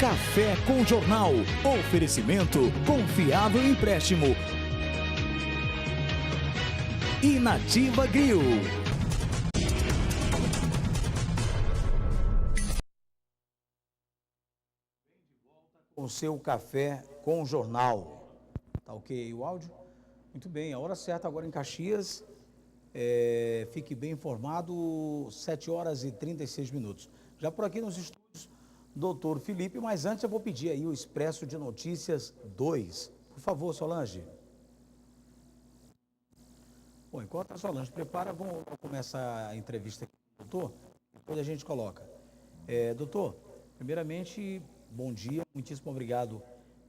Café com Jornal. Oferecimento Confiável Empréstimo e Nativa Grill. Com seu Café com Jornal. Tá ok o áudio? Muito bem, a hora certa agora em Caxias. Fique bem informado, 7 horas e 36 minutos. Já por aqui nos estúdios, doutor Felipe, mas antes eu vou pedir aí o Expresso de Notícias 2. Por favor, Solange. Bom, enquanto a Solange prepara, vamos começar a entrevista aqui com o doutor, depois a gente coloca. Doutor, primeiramente, bom dia, muitíssimo obrigado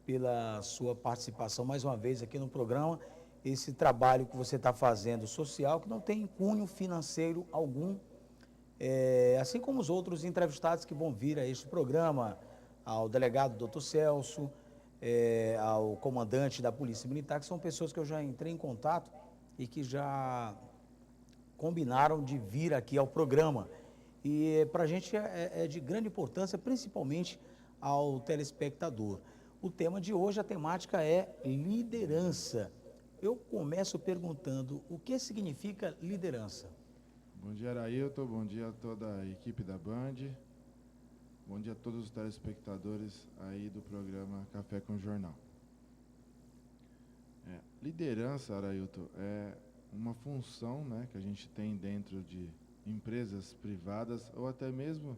pela sua participação mais uma vez aqui no programa. Esse trabalho que você está fazendo social, que não tem cunho financeiro algum, assim como os outros entrevistados que vão vir a este programa, ao delegado Dr. Celso, ao comandante da Polícia Militar, que são pessoas que eu já entrei em contato e que já combinaram de vir aqui ao programa. E para a gente é de grande importância, principalmente ao telespectador. O tema de hoje, a temática é liderança. Eu começo perguntando, o que significa liderança? Bom dia, Arailton. Bom dia a toda a equipe da Band. Bom dia a todos os telespectadores aí do programa Café com Jornal. Liderança, Arailton, é uma função, né, que a gente tem dentro de empresas privadas ou até mesmo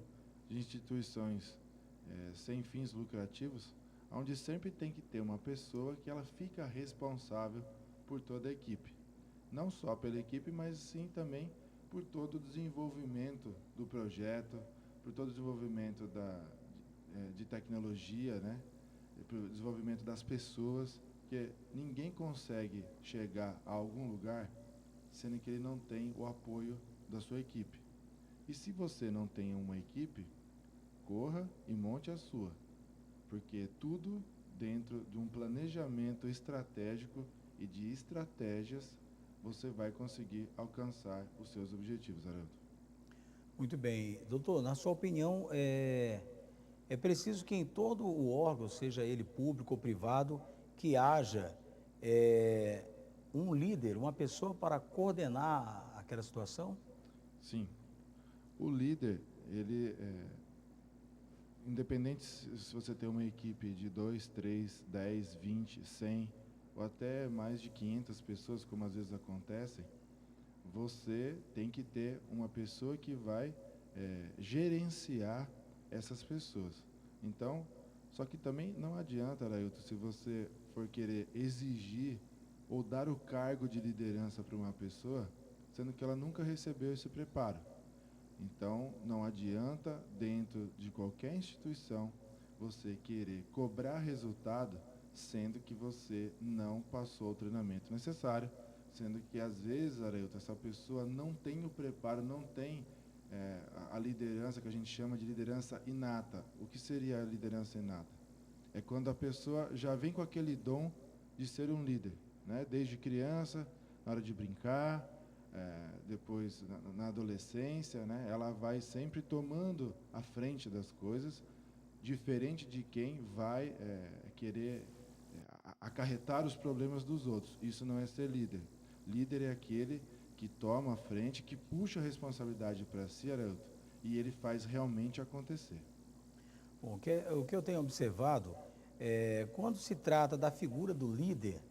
de instituições sem fins lucrativos, onde sempre tem que ter uma pessoa que ela fica responsável por toda a equipe. Não só pela equipe, mas sim também por todo o desenvolvimento do projeto, por todo o desenvolvimento de tecnologia, né? Por desenvolvimento das pessoas, que ninguém consegue chegar a algum lugar sendo que ele não tem o apoio da sua equipe. E se você não tem uma equipe, corra e monte a sua, porque tudo dentro de um planejamento estratégico e de estratégias você vai conseguir alcançar os seus objetivos, Haroldo. Muito bem. Doutor, na sua opinião, é preciso que em todo o órgão, seja ele público ou privado, que haja um líder, uma pessoa para coordenar aquela situação? Sim. O líder, ele independente se você tem uma equipe de 2, 3, 10, 20, 100 ou até mais de 500 pessoas, como às vezes acontecem, você tem que ter uma pessoa que vai gerenciar essas pessoas. Então, só que também não adianta, Arailton, se você for querer exigir ou dar o cargo de liderança para uma pessoa, sendo que ela nunca recebeu esse preparo. Então, não adianta, dentro de qualquer instituição, você querer cobrar resultado, sendo que você não passou o treinamento necessário, sendo que, às vezes, Arailton, essa pessoa não tem o preparo, não tem a liderança que a gente chama de liderança inata. O que seria a liderança inata? É quando a pessoa já vem com aquele dom de ser um líder, né? Desde criança, na hora de brincar, depois na adolescência, né? Ela vai sempre tomando a frente das coisas, diferente de quem vai querer acarretar os problemas dos outros. Isso não é ser líder. Líder é aquele que toma a frente, que puxa a responsabilidade para si, Haroldo, e ele faz realmente acontecer. Bom, o que eu tenho observado, quando se trata da figura do líder,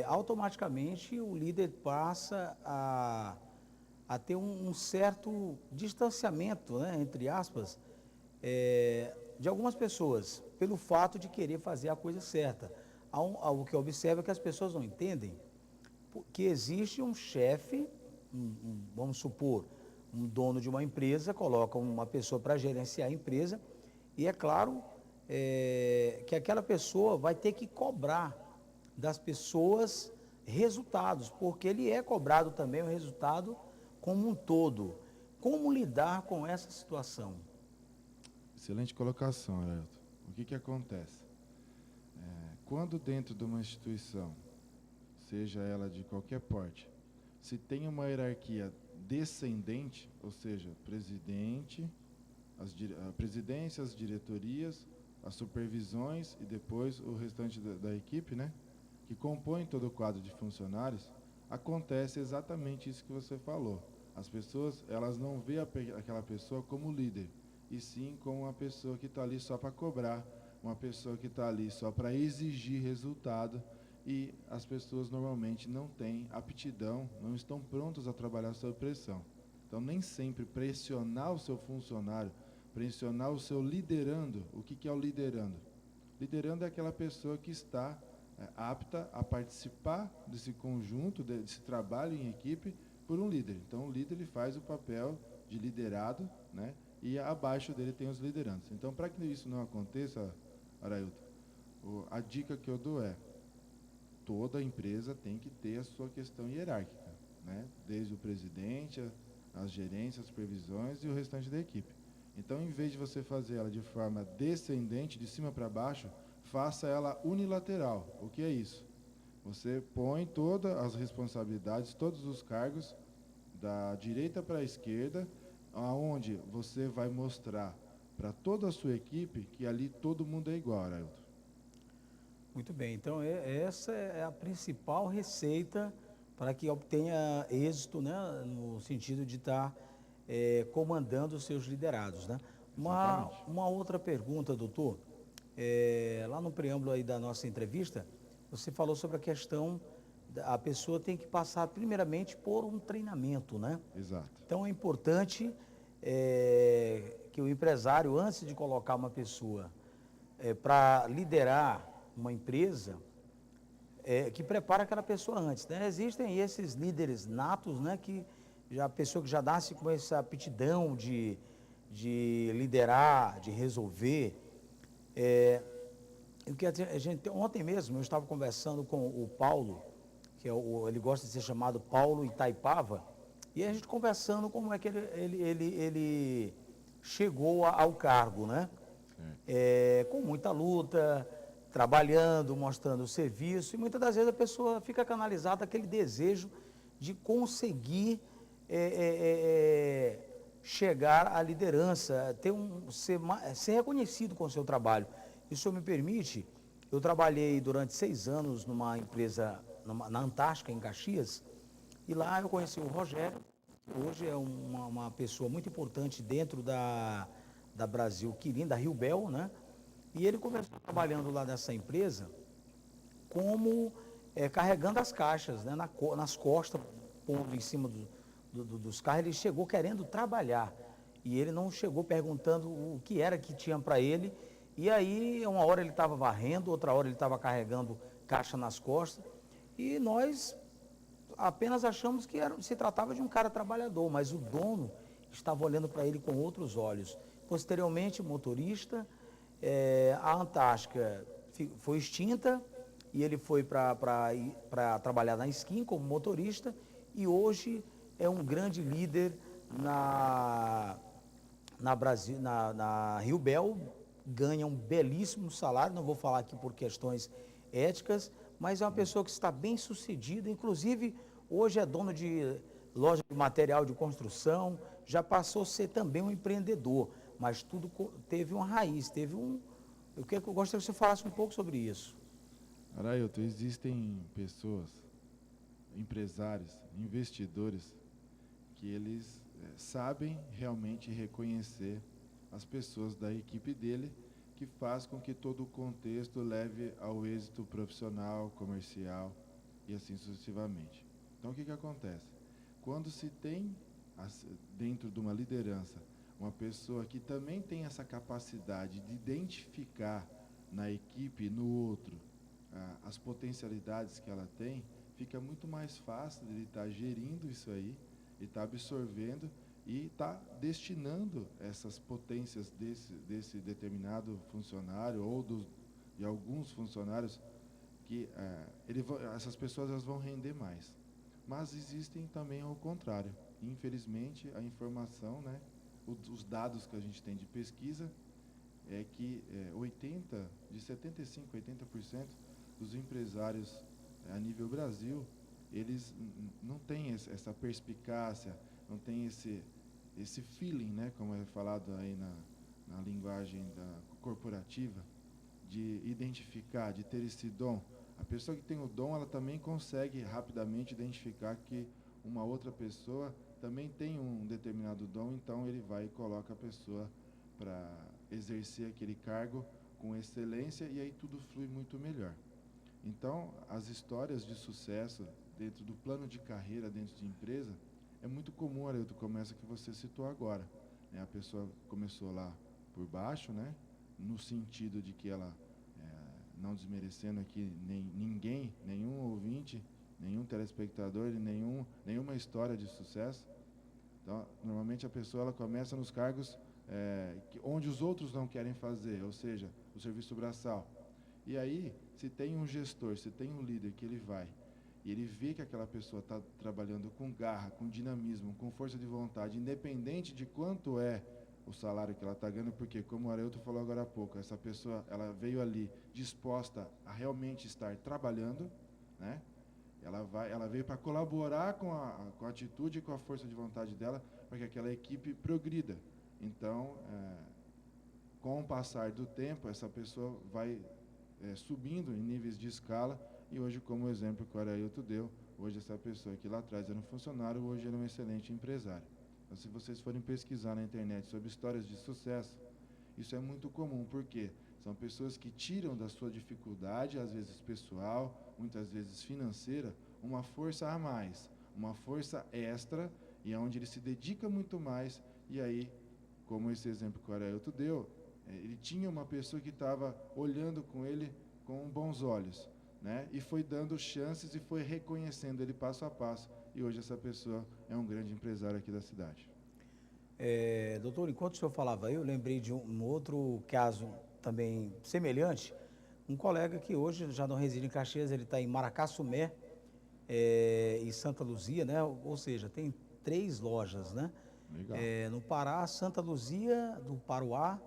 automaticamente o líder passa a ter um certo distanciamento, né, entre aspas, de algumas pessoas, pelo fato de querer fazer a coisa certa. O que eu observo é que as pessoas não entendem que existe um chefe, vamos supor, um dono de uma empresa, coloca uma pessoa para gerenciar a empresa, e é claro que aquela pessoa vai ter que cobrar das pessoas resultados, porque ele é cobrado também o resultado como um todo. Como lidar com essa situação? Excelente colocação, Haroldo. O que acontece? Quando dentro de uma instituição, seja ela de qualquer porte, se tem uma hierarquia descendente, ou seja, presidente, a presidência, as diretorias, as supervisões e depois o restante da equipe, né, que compõe todo o quadro de funcionários, acontece exatamente isso que você falou. As pessoas, elas não veem aquela pessoa como líder, e sim como uma pessoa que está ali só para cobrar, uma pessoa que está ali só para exigir resultado, e as pessoas normalmente não têm aptidão, não estão prontas a trabalhar sob pressão. Então, nem sempre pressionar o seu funcionário, pressionar o seu liderando. O que é o liderando? Liderando é aquela pessoa que está apta a participar desse conjunto, desse trabalho em equipe, por um líder. Então, o líder ele faz o papel de liderado, né? E abaixo dele tem os liderandos. Então, para que isso não aconteça, Arailton, a dica que eu dou é: toda empresa tem que ter a sua questão hierárquica, né? Desde o presidente, as gerências, as supervisões e o restante da equipe. Então, em vez de você fazer ela de forma descendente, de cima para baixo, faça ela unilateral. O que é isso? Você põe todas as responsabilidades, todos os cargos, da direita para a esquerda, aonde você vai mostrar para toda a sua equipe que ali todo mundo é igual, Arailton. Muito bem, então essa é a principal receita para que obtenha êxito, né, no sentido de estar comandando os seus liderados, né? Uma outra pergunta, doutor, lá no preâmbulo aí da nossa entrevista, você falou sobre a questão a pessoa tem que passar primeiramente por um treinamento, né? Exato. Então é importante que o empresário, antes de colocar uma pessoa para liderar uma empresa, que prepara aquela pessoa antes, né? Existem esses líderes natos, né? Que a pessoa que já nasce com essa aptidão de liderar, de resolver. Ontem mesmo eu estava conversando com o Paulo, que ele gosta de ser chamado Paulo Itaipava, e a gente conversando como é que ele chegou ao cargo, né? Com muita luta, trabalhando, mostrando o serviço, e muitas das vezes a pessoa fica canalizada aquele desejo de conseguir chegar à liderança, ser reconhecido com o seu trabalho. Isso me permite, eu trabalhei durante 6 anos numa empresa na Antártica, em Caxias, e lá eu conheci o Rogério, que hoje é uma pessoa muito importante dentro da Brasil Quirim, da Rio Bel, né? E ele começou trabalhando lá nessa empresa como carregando as caixas, né, nas costas, pondo em cima dos carros. Ele chegou querendo trabalhar e ele não chegou perguntando o que era que tinha para ele. E aí, uma hora ele estava varrendo, outra hora ele estava carregando caixa nas costas. E nós apenas achamos que se tratava de um cara trabalhador, mas o dono estava olhando para ele com outros olhos. Posteriormente, motorista, a Antártica foi extinta e ele foi para trabalhar na Skin como motorista e hoje é um grande líder na Rio Bel, ganha um belíssimo salário, não vou falar aqui por questões éticas, mas é uma pessoa que está bem sucedida, inclusive hoje é dono de loja de material de construção, já passou a ser também um empreendedor, mas tudo teve uma raiz, eu gostaria que você falasse um pouco sobre isso. Arailton, existem pessoas, empresários, investidores, que eles sabem realmente reconhecer as pessoas da equipe dele, que faz com que todo o contexto leve ao êxito profissional, comercial e assim sucessivamente. Então, o que acontece? Quando se tem, dentro de uma liderança, uma pessoa que também tem essa capacidade de identificar na equipe, no outro, as potencialidades que ela tem, fica muito mais fácil de ele estar gerindo isso aí, e estar absorvendo e estar destinando essas potências desse determinado funcionário ou de alguns funcionários que essas pessoas elas vão render mais. Mas existem também ao contrário. Infelizmente, a informação, né, os dados que a gente tem de pesquisa é que 75% a 80% dos empresários a nível Brasil, eles não têm essa perspicácia, não têm esse feeling, né, como é falado aí na linguagem corporativa, de identificar, de ter esse dom. A pessoa que tem o dom, ela também consegue rapidamente identificar que uma outra pessoa também tem um determinado dom, então ele vai e coloca a pessoa para exercer aquele cargo com excelência e aí tudo flui muito melhor. Então, as histórias de sucesso dentro do plano de carreira, dentro de empresa, é muito comum, Areilton, começa que você citou agora, né? A pessoa começou lá por baixo, né? No sentido de que ela, não desmerecendo aqui ninguém, nenhum ouvinte, nenhum telespectador, nenhuma história de sucesso. Então, normalmente a pessoa ela começa nos cargos onde os outros não querem fazer, ou seja, o serviço braçal. E aí, se tem um gestor, se tem um líder que ele vai, e ele vê que aquela pessoa está trabalhando com garra, com dinamismo, com força de vontade, independente de quanto é o salário que ela está ganhando, porque, como o Areilton falou agora há pouco, essa pessoa ela veio ali disposta a realmente estar trabalhando, né? Ela veio para colaborar com a atitude e com a força de vontade dela, para que aquela equipe progrida. Então, com o passar do tempo, essa pessoa vai subindo em níveis de escala, e hoje, como o exemplo que o Areilton deu, hoje essa pessoa que lá atrás era um funcionário, hoje ele é um excelente empresário. Então, se vocês forem pesquisar na internet sobre histórias de sucesso, isso é muito comum, porque são pessoas que tiram da sua dificuldade, às vezes pessoal, muitas vezes financeira, uma força a mais, uma força extra, e é onde ele se dedica muito mais, e aí, como esse exemplo que o Areilton deu, ele tinha uma pessoa que estava olhando com ele com bons olhos, né? E foi dando chances e foi reconhecendo ele passo a passo, e hoje essa pessoa é um grande empresário aqui da cidade. Doutor, enquanto o senhor falava, eu lembrei de um outro caso também semelhante. Um colega que hoje já não reside em Caxias, ele está em Maracassumé, em Santa Luzia, né? Ou seja, tem 3 lojas, né? Legal. No Pará, Santa Luzia, do Paruá.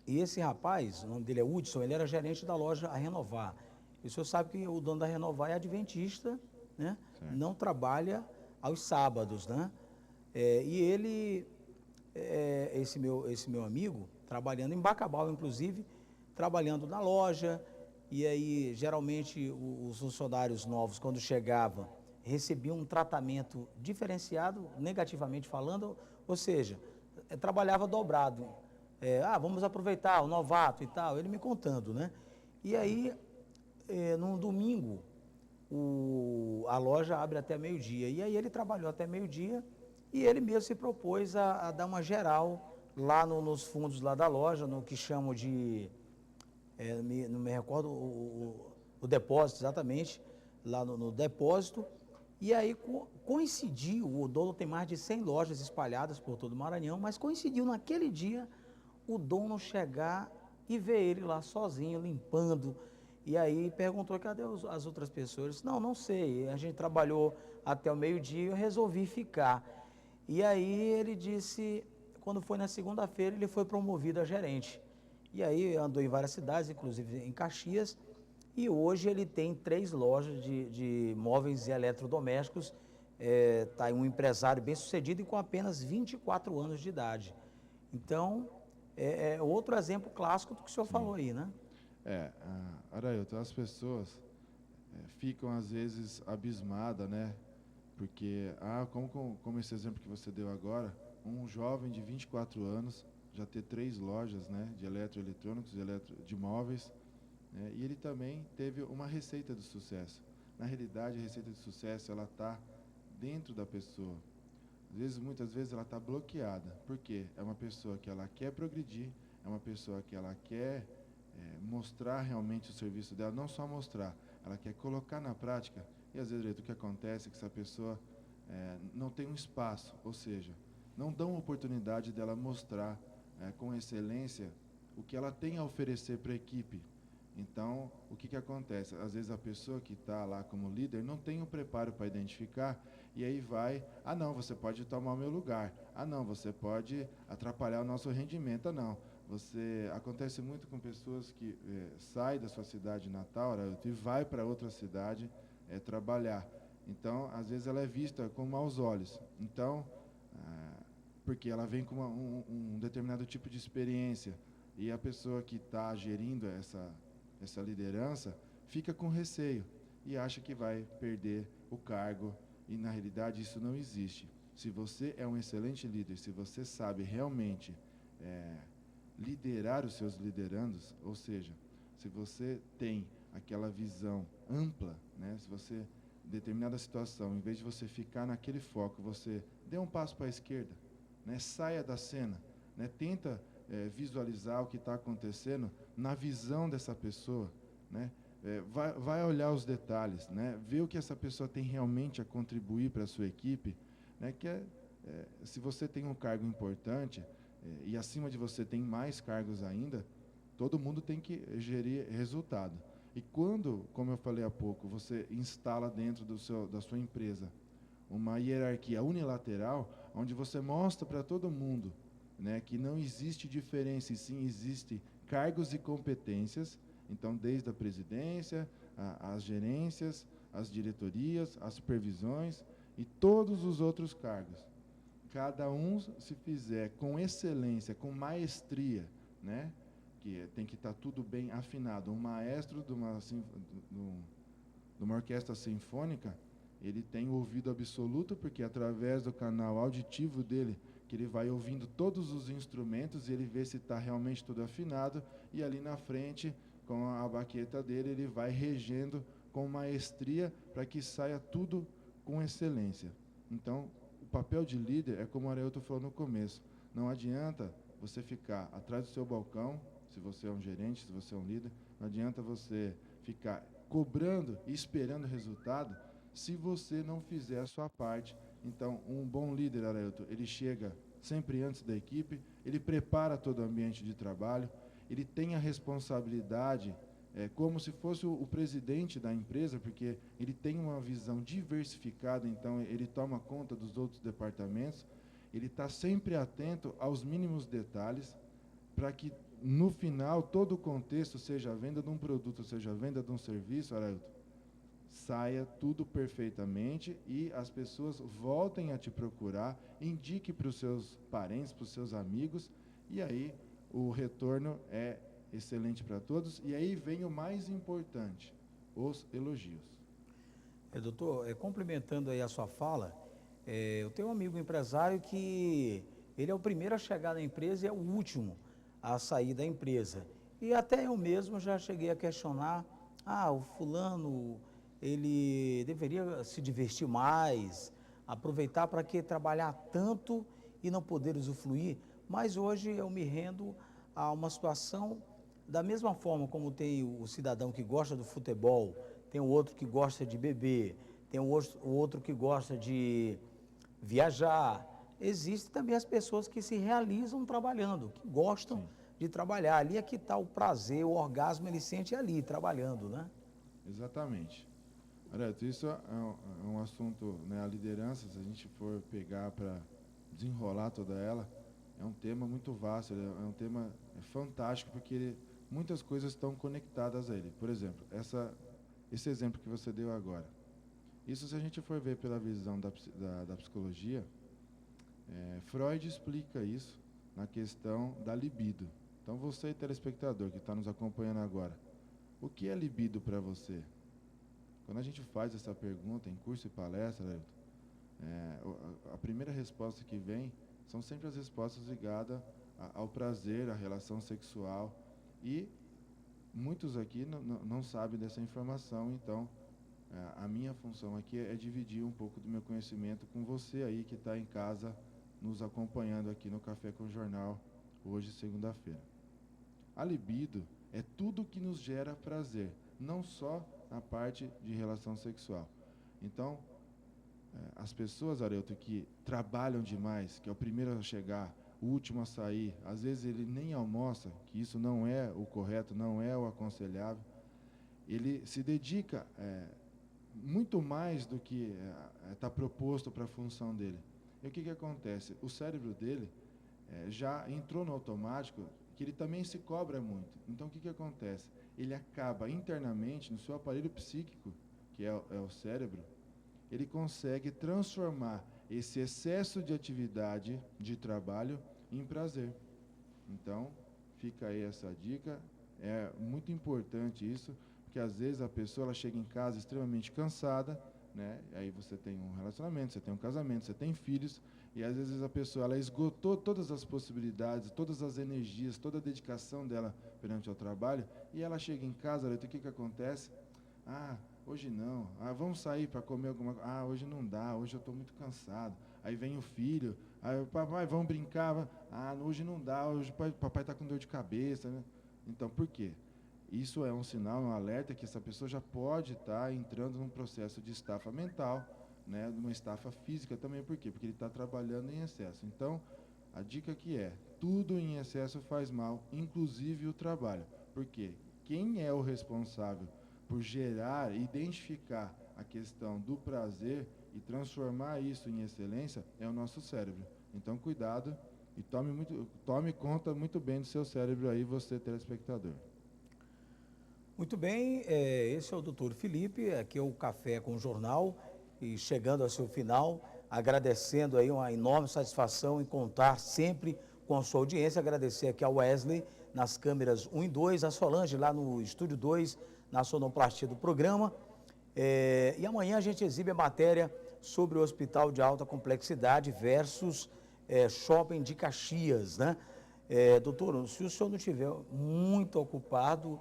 E esse rapaz, o nome dele é Hudson, ele era gerente da loja A Renovar. E o senhor sabe que o dono da Renovar é adventista, né? Certo. Não trabalha aos sábados, né? E ele, esse meu amigo, trabalhando em Bacabal, inclusive, trabalhando na loja, e aí, geralmente, os funcionários novos, quando chegavam, recebiam um tratamento diferenciado, negativamente falando, ou seja, trabalhava dobrado. Vamos aproveitar o novato e tal, ele me contando, né? E aí, num domingo, a loja abre até meio-dia, e aí ele trabalhou até meio-dia, e ele mesmo se propôs a dar uma geral lá nos fundos lá da loja, no que chamam de, não me recordo o depósito exatamente, lá no depósito, e aí coincidiu, o dono tem mais de 100 lojas espalhadas por todo o Maranhão, mas coincidiu naquele dia o dono chegar e ver ele lá sozinho, limpando, e aí perguntou, cadê as outras pessoas? Ele disse, não sei, a gente trabalhou até o meio-dia e eu resolvi ficar. E aí ele disse, quando foi na segunda-feira, ele foi promovido a gerente. E aí andou em várias cidades, inclusive em Caxias, e hoje ele tem 3 lojas de móveis e eletrodomésticos, está um empresário bem sucedido e com apenas 24 anos de idade. Então, é outro exemplo clássico do que o senhor falou aí, né? Areilton, as pessoas ficam às vezes abismadas, né? Porque, como esse exemplo que você deu agora, um jovem de 24 anos já ter 3 lojas, né, de eletroeletrônicos, de móveis, né, e ele também teve uma receita de sucesso. Na realidade, a receita de sucesso, ela está dentro da pessoa. Muitas vezes ela está bloqueada. Por quê? É uma pessoa que ela quer progredir, é uma pessoa que ela quer mostrar realmente o serviço dela, não só mostrar, ela quer colocar na prática. E às vezes o que acontece é que essa pessoa não tem um espaço, ou seja, não dão oportunidade dela mostrar com excelência o que ela tem a oferecer para a equipe. Então, o que acontece? Às vezes a pessoa que está lá como líder não tem o preparo para identificar, e aí não, você pode tomar o meu lugar, não, você pode atrapalhar o nosso rendimento, não. Acontece muito com pessoas que saem da sua cidade natal, e vai para outra cidade trabalhar. Então, às vezes ela é vista com maus olhos. Então, porque ela vem com um determinado tipo de experiência, e a pessoa que está gerindo essa liderança fica com receio e acha que vai perder o cargo, e na realidade isso não existe. Se você é um excelente líder, se você sabe realmente liderar os seus liderandos, ou seja, se você tem aquela visão ampla, né, se você, em determinada situação, em vez de você ficar naquele foco, você dê um passo para a esquerda, né, saia da cena, né, tenta visualizar o que está acontecendo na visão dessa pessoa, né, vai olhar os detalhes, né, ver o que essa pessoa tem realmente a contribuir para a sua equipe, né, se você tem um cargo importante, e acima de você tem mais cargos ainda, todo mundo tem que gerir resultado. E quando, como eu falei há pouco, você instala dentro da sua empresa uma hierarquia unilateral, onde você mostra para todo mundo, né, que não existe diferença, e sim existe cargos e competências, então desde a presidência, as gerências, as diretorias, as supervisões e todos os outros cargos. Cada um se fizer com excelência, com maestria, né, que tem que estar tudo bem afinado. Um maestro de uma orquestra sinfônica, ele tem ouvido absoluto, porque através do canal auditivo dele, que ele vai ouvindo todos os instrumentos, e ele vê se está realmente tudo afinado, e ali na frente, com a baqueta dele, ele vai regendo com maestria para que saia tudo com excelência. Então, o papel de líder é como o Arailton falou no começo, não adianta você ficar atrás do seu balcão, se você é um gerente, se você é um líder, não adianta você ficar cobrando e esperando resultado se você não fizer a sua parte. Então, um bom líder, Arailton, ele chega sempre antes da equipe, ele prepara todo o ambiente de trabalho, ele tem a responsabilidade, como se fosse o presidente da empresa, porque ele tem uma visão diversificada, então ele toma conta dos outros departamentos, ele está sempre atento aos mínimos detalhes, para que no final todo o contexto, seja a venda de um produto, seja a venda de um serviço, Arailton, saia tudo perfeitamente e as pessoas voltem a te procurar, indique para os seus parentes, para os seus amigos, e aí o retorno é excelente para todos. E aí vem o mais importante, os elogios. Doutor, complementando aí a sua fala, eu tenho um amigo empresário que ele é o primeiro a chegar na empresa e é o último a sair da empresa. E até eu mesmo já cheguei a questionar, o fulano, ele deveria se divertir mais, aproveitar para que trabalhar tanto e não poder usufruir. Mas hoje eu me rendo a uma situação, da mesma forma como tem o cidadão que gosta do futebol, tem o outro que gosta de beber, tem o outro que gosta de viajar. Existem também as pessoas que se realizam trabalhando, que gostam de trabalhar. Ali é que está o prazer, o orgasmo, ele sente ali, trabalhando, né? Exatamente. Arailton, isso é um assunto, né, a liderança, se a gente for pegar para desenrolar toda ela, é um tema muito vasto, é um tema fantástico, porque muitas coisas estão conectadas a ele. Por exemplo, esse exemplo que você deu agora. Isso, se a gente for ver pela visão da psicologia, Freud explica isso na questão da libido. Então, você, telespectador, que está nos acompanhando agora, o que é libido para você? Quando a gente faz essa pergunta em curso e palestra, a primeira resposta que vem são sempre as respostas ligadas ao prazer, à relação sexual, e muitos aqui não sabem dessa informação. Então, a minha função aqui é dividir um pouco do meu conhecimento com você aí que está em casa nos acompanhando aqui no Café com o Jornal, hoje, segunda-feira. A libido é tudo que nos gera prazer, não só na parte de relação sexual. Então, as pessoas, Arailton, que trabalham demais, que é o primeiro a chegar, o último a sair, às vezes ele nem almoça, que isso não é o correto, não é o aconselhável, ele se dedica muito mais do que está proposto para a função dele. E o que acontece? O cérebro dele já entrou no automático, que ele também se cobra muito. Então, o que acontece? Ele acaba internamente, no seu aparelho psíquico, que é o cérebro, ele consegue transformar esse excesso de atividade, de trabalho, em prazer. Então, fica aí essa dica. É muito importante isso, porque às vezes a pessoa ela chega em casa extremamente cansada, né? Aí você tem um relacionamento, você tem um casamento, você tem filhos, e às vezes a pessoa ela esgotou todas as possibilidades, todas as energias, toda a dedicação dela perante ao trabalho, e ela chega em casa, o que acontece? Hoje não. Vamos sair para comer alguma coisa. Hoje não dá, hoje eu estou muito cansado. Aí vem o filho, aí papai, vamos brincar. Hoje não dá, hoje o papai está com dor de cabeça, né? Então, por quê? Isso é um sinal, um alerta que essa pessoa já pode estar entrando num processo de estafa mental, né? Numa estafa física também. Por quê? Porque ele está trabalhando em excesso. Então, a dica que é, tudo em excesso faz mal, inclusive o trabalho. Por quê? Quem é o responsável por gerar, identificar a questão do prazer e transformar isso em excelência é o nosso cérebro. Então, cuidado e tome conta muito bem do seu cérebro aí, você telespectador. Muito bem, esse é o Dr. Felipe, aqui é o Café com o Jornal, e chegando ao seu final, agradecendo aí uma enorme satisfação em contar sempre com a sua audiência, agradecer aqui ao Wesley nas câmeras 1 e 2, a Solange lá no Estúdio 2, na sonoplastia do programa, e amanhã a gente exibe a matéria sobre o Hospital de Alta Complexidade versus Shopping de Caxias, né? Doutor, se o senhor não estiver muito ocupado,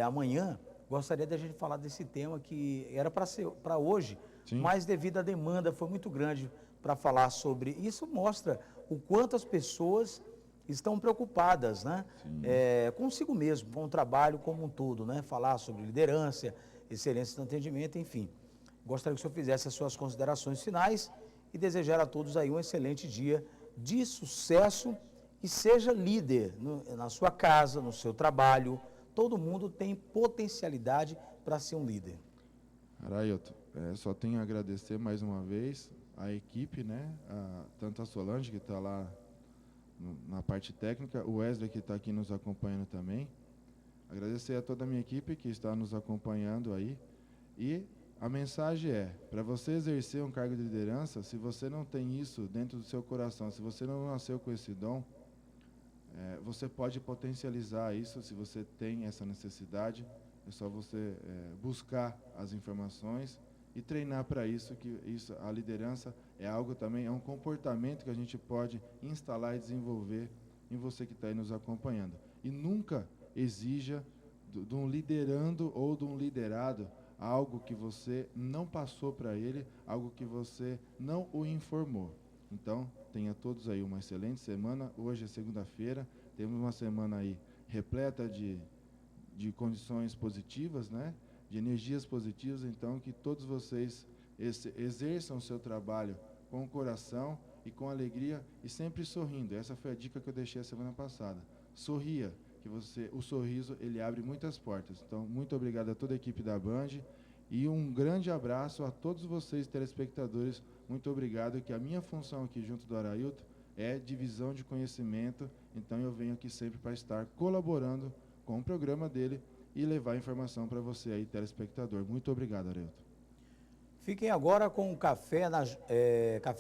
amanhã, gostaria de a gente falar desse tema que era para ser para hoje, sim, mas devido à demanda foi muito grande para falar sobre isso. Mostra o quanto as pessoas estão preocupadas, né? Consigo mesmo, com o trabalho como um todo, né? Falar sobre liderança, excelência no atendimento, enfim. Gostaria que o senhor fizesse as suas considerações finais e desejar a todos aí um excelente dia de sucesso e seja líder na sua casa, no seu trabalho. Todo mundo tem potencialidade para ser um líder. Arailton, só tenho a agradecer mais uma vez a equipe, né? Tanto a Solange, que está lá na parte técnica, o Wesley, que está aqui nos acompanhando também. Agradecer a toda a minha equipe que está nos acompanhando aí. E a mensagem é, para você exercer um cargo de liderança, se você não tem isso dentro do seu coração, se você não nasceu com esse dom, você pode potencializar isso. Se você tem essa necessidade, é só você buscar as informações e treinar para isso, a liderança é algo também, é um comportamento que a gente pode instalar e desenvolver em você que está aí nos acompanhando. E nunca exija de um liderando ou de um liderado algo que você não passou para ele, algo que você não o informou. Então, tenha todos aí uma excelente semana. Hoje é segunda-feira, temos uma semana aí repleta de condições positivas, né? De energias positivas. Então, que todos vocês exerçam o seu trabalho com o coração e com alegria e sempre sorrindo. Essa foi a dica que eu deixei a semana passada. Sorria, que o sorriso ele abre muitas portas. Então, muito obrigado a toda a equipe da Band e um grande abraço a todos vocês telespectadores. Muito obrigado, que a minha função aqui junto do Arailton é divisão de conhecimento. Então, eu venho aqui sempre para estar colaborando com o programa dele e levar informação para você aí, telespectador. Muito obrigado, Arailton. Fiquem agora com o Café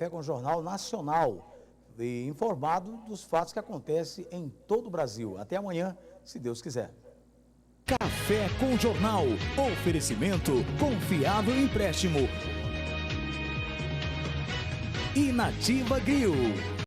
com o Jornal Nacional e informado dos fatos que acontecem em todo o Brasil. Até amanhã, se Deus quiser. Café com Jornal. Oferecimento Confiável Empréstimo. E Nativa Grill.